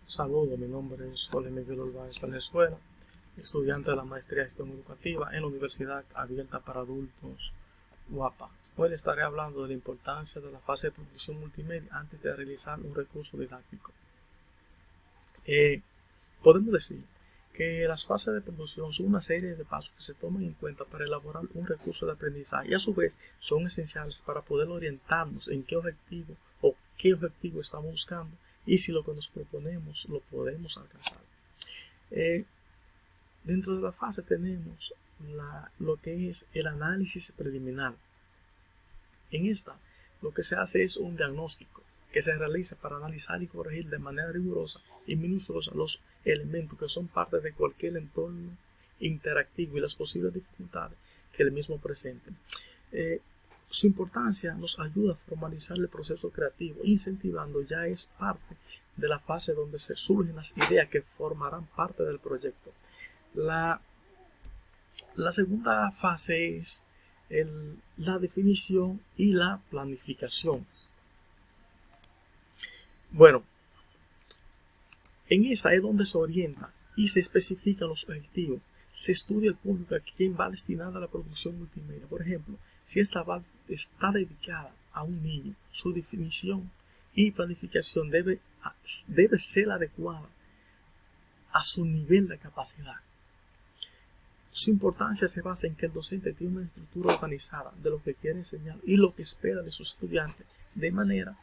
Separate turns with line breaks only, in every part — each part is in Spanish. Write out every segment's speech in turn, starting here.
Saludos, mi nombre es Jorge Miguel Olváez Valenzuela, estudiante de la maestría en gestión educativa en la Universidad Abierta para Adultos UAPA. Hoy les estaré hablando de la importancia de la fase de producción multimedia antes de realizar un recurso didáctico. Podemos decir que las fases de producción son una serie de pasos que se toman en cuenta para elaborar un recurso de aprendizaje y a su vez son esenciales para poder orientarnos en qué objetivo estamos buscando y si lo que nos proponemos lo podemos alcanzar. Dentro de la fase tenemos lo que es el análisis preliminar. En esta lo que se hace es un diagnóstico que se realiza para analizar y corregir de manera rigurosa y minuciosa los elementos que son parte de cualquier entorno interactivo y las posibles dificultades que el mismo presente. Su importancia nos ayuda a formalizar el proceso creativo, incentivando ya es parte de la fase donde se surgen las ideas que formarán parte del proyecto. La segunda fase es la definición y la planificación. Bueno, en esta es donde se orienta y se especifican los objetivos. Se estudia el público a quien va destinada la producción multimedia. Por ejemplo, si esta está dedicada a un niño, su definición y planificación debe ser adecuada a su nivel de capacidad. Su importancia se basa en que el docente tiene una estructura organizada de lo que quiere enseñar y lo que espera de sus estudiantes, de manera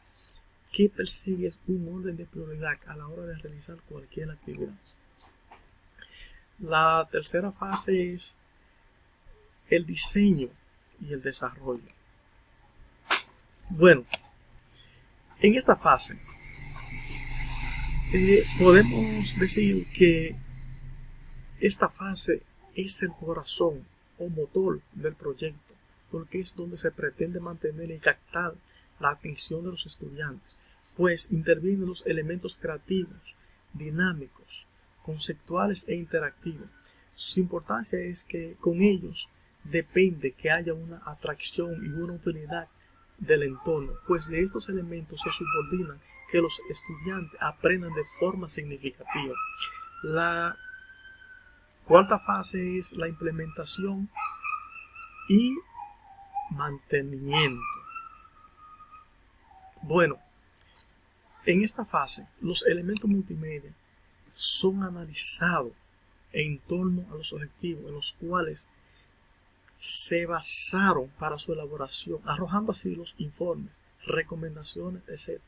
que persigue un orden de prioridad a la hora de realizar cualquier actividad. La tercera fase es el diseño y el desarrollo. Bueno, en esta fase podemos decir que esta fase es el corazón o motor del proyecto, porque es donde se pretende mantener y captar la atención de los estudiantes, pues intervienen los elementos creativos, dinámicos, conceptuales e interactivos. Su importancia es que con ellos depende que haya una atracción y una utilidad del entorno, pues de estos elementos se subordinan que los estudiantes aprendan de forma significativa. La cuarta fase es la implementación y mantenimiento. Bueno, en esta fase los elementos multimedia son analizados en torno a los objetivos en los cuales se basaron para su elaboración, arrojando así los informes, recomendaciones, etc.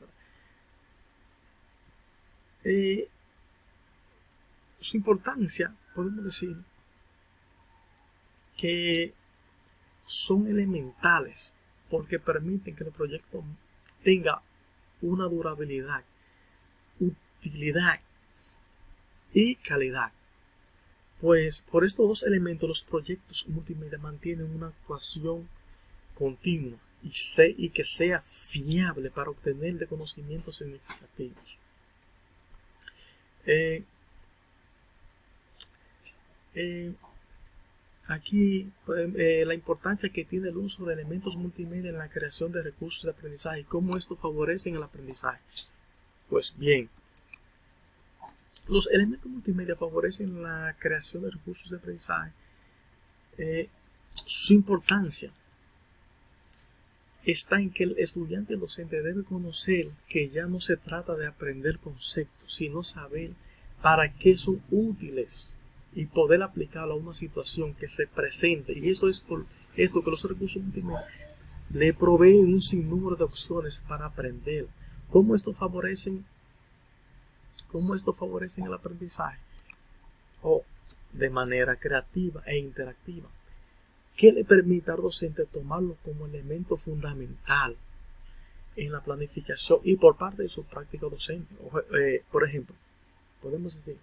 Su importancia, podemos decir que son elementales porque permiten que el proyecto tenga una durabilidad, utilidad y calidad. Pues por estos dos elementos los proyectos multimedia mantienen una actuación continua y que sea fiable para obtener de conocimientos significativos. Aquí la importancia que tiene el uso de elementos multimedia en la creación de recursos de aprendizaje y cómo esto favorece el aprendizaje. Pues bien, los elementos multimedia favorecen la creación de recursos de aprendizaje. Su importancia está en que el estudiante y el docente debe conocer que ya no se trata de aprender conceptos, sino saber para qué son útiles y poder aplicarlo a una situación que se presente. Y eso es por esto que los recursos multimedia le proveen un sinnúmero de opciones para aprender. ¿Cómo esto favorecen el aprendizaje? De manera creativa e interactiva, que le permita al docente tomarlo como elemento fundamental en la planificación y por parte de su práctica docente. Por ejemplo, podemos decir,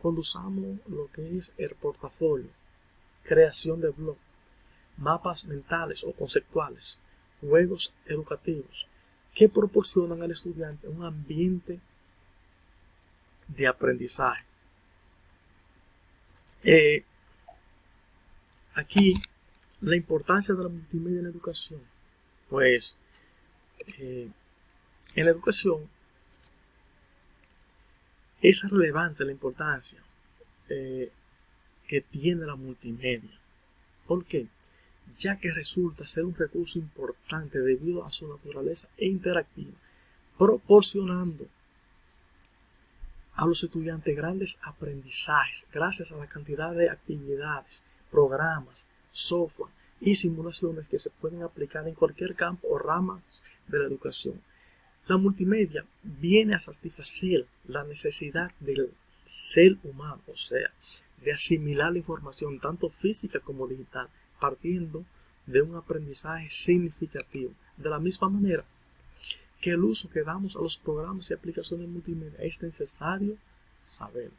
cuando usamos lo que es el portafolio, creación de blog, mapas mentales o conceptuales, juegos educativos, que proporcionan al estudiante un ambiente de aprendizaje. Aquí la importancia de la multimedia en la educación. Pues en la educación Es relevante la importancia que tiene la multimedia. ¿Por qué? Ya que resulta ser un recurso importante debido a su naturaleza interactiva, proporcionando a los estudiantes grandes aprendizajes gracias a la cantidad de actividades, programas, software y simulaciones que se pueden aplicar en cualquier campo o rama de la educación. La multimedia viene a satisfacer la necesidad del ser humano, o sea, de asimilar la información tanto física como digital, partiendo de un aprendizaje significativo. De la misma manera que el uso que damos a los programas y aplicaciones multimedia es necesario saber.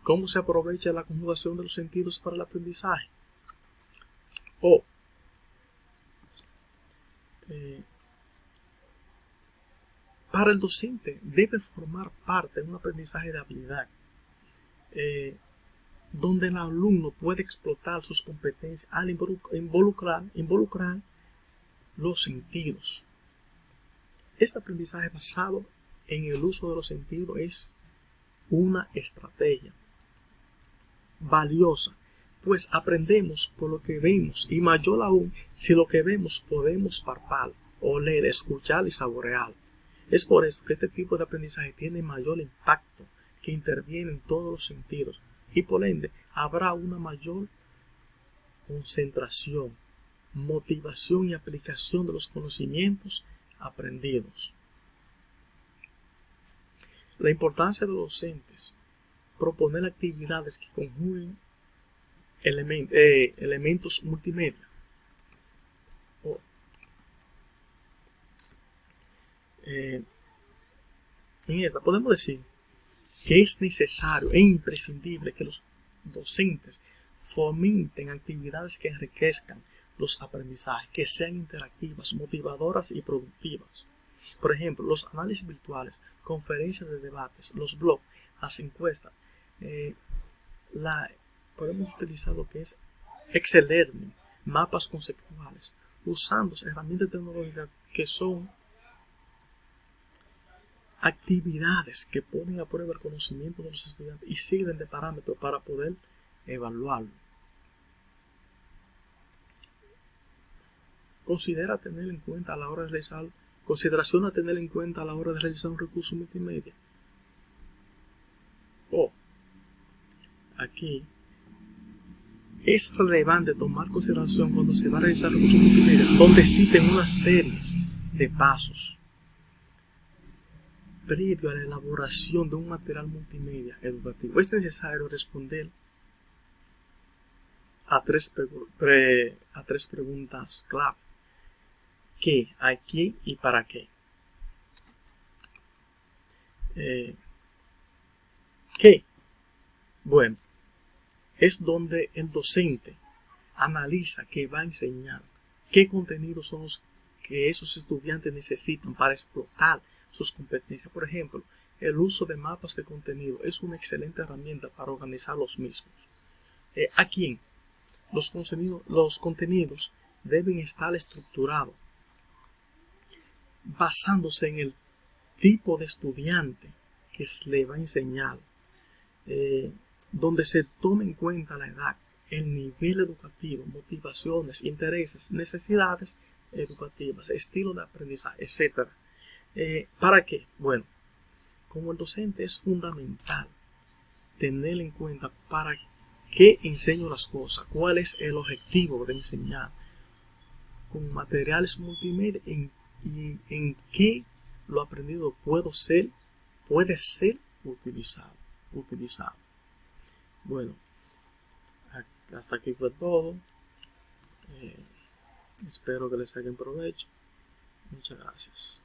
¿Cómo se aprovecha la conjugación de los sentidos para el aprendizaje? Para el docente debe formar parte de un aprendizaje de habilidad, donde el alumno puede explotar sus competencias al involucrar los sentidos. Este aprendizaje basado en el uso de los sentidos es una estrategia valiosa, pues aprendemos por lo que vemos y mayor aún si lo que vemos podemos palpar, oler, escuchar y saborear. Es por eso que este tipo de aprendizaje tiene mayor impacto, que interviene en todos los sentidos y por ende habrá una mayor concentración, motivación y aplicación de los conocimientos aprendidos. La importancia de los docentes: proponer actividades que conjuguen elementos multimedia. En esta podemos decir que es necesario e imprescindible que los docentes fomenten actividades que enriquezcan los aprendizajes, que sean interactivas, motivadoras y productivas. Por ejemplo, los análisis virtuales, conferencias de debates, los blogs, las encuestas. Podemos utilizar lo que es Excel Learning, mapas conceptuales, usando herramientas tecnológicas que son actividades que ponen a prueba el conocimiento de los estudiantes y sirven de parámetro para poder evaluarlo. Consideración a tener en cuenta a la hora de realizar un recurso multimedia. Aquí es relevante tomar consideración cuando se va a realizar recursos multimedia, donde existen unas series de pasos previo a la elaboración de un material multimedia educativo. Es necesario responder a tres preguntas clave: ¿qué, a quién y para qué? ¿Qué? Bueno, es donde el docente analiza qué va a enseñar, qué contenidos son los que esos estudiantes necesitan para explotar sus competencias. Por ejemplo, el uso de mapas de contenido es una excelente herramienta para organizar los mismos. ¿A quién? Los contenidos deben estar estructurados basándose en el tipo de estudiante que se le va a enseñar, donde se tome en cuenta la edad, el nivel educativo, motivaciones, intereses, necesidades educativas, estilo de aprendizaje, etc. ¿Para qué? Bueno, como el docente es fundamental tener en cuenta para qué enseño las cosas, cuál es el objetivo de enseñar con materiales multimedia y en qué lo aprendido puede ser utilizado. Bueno, hasta aquí fue todo. Espero que les saquen provecho. Muchas gracias.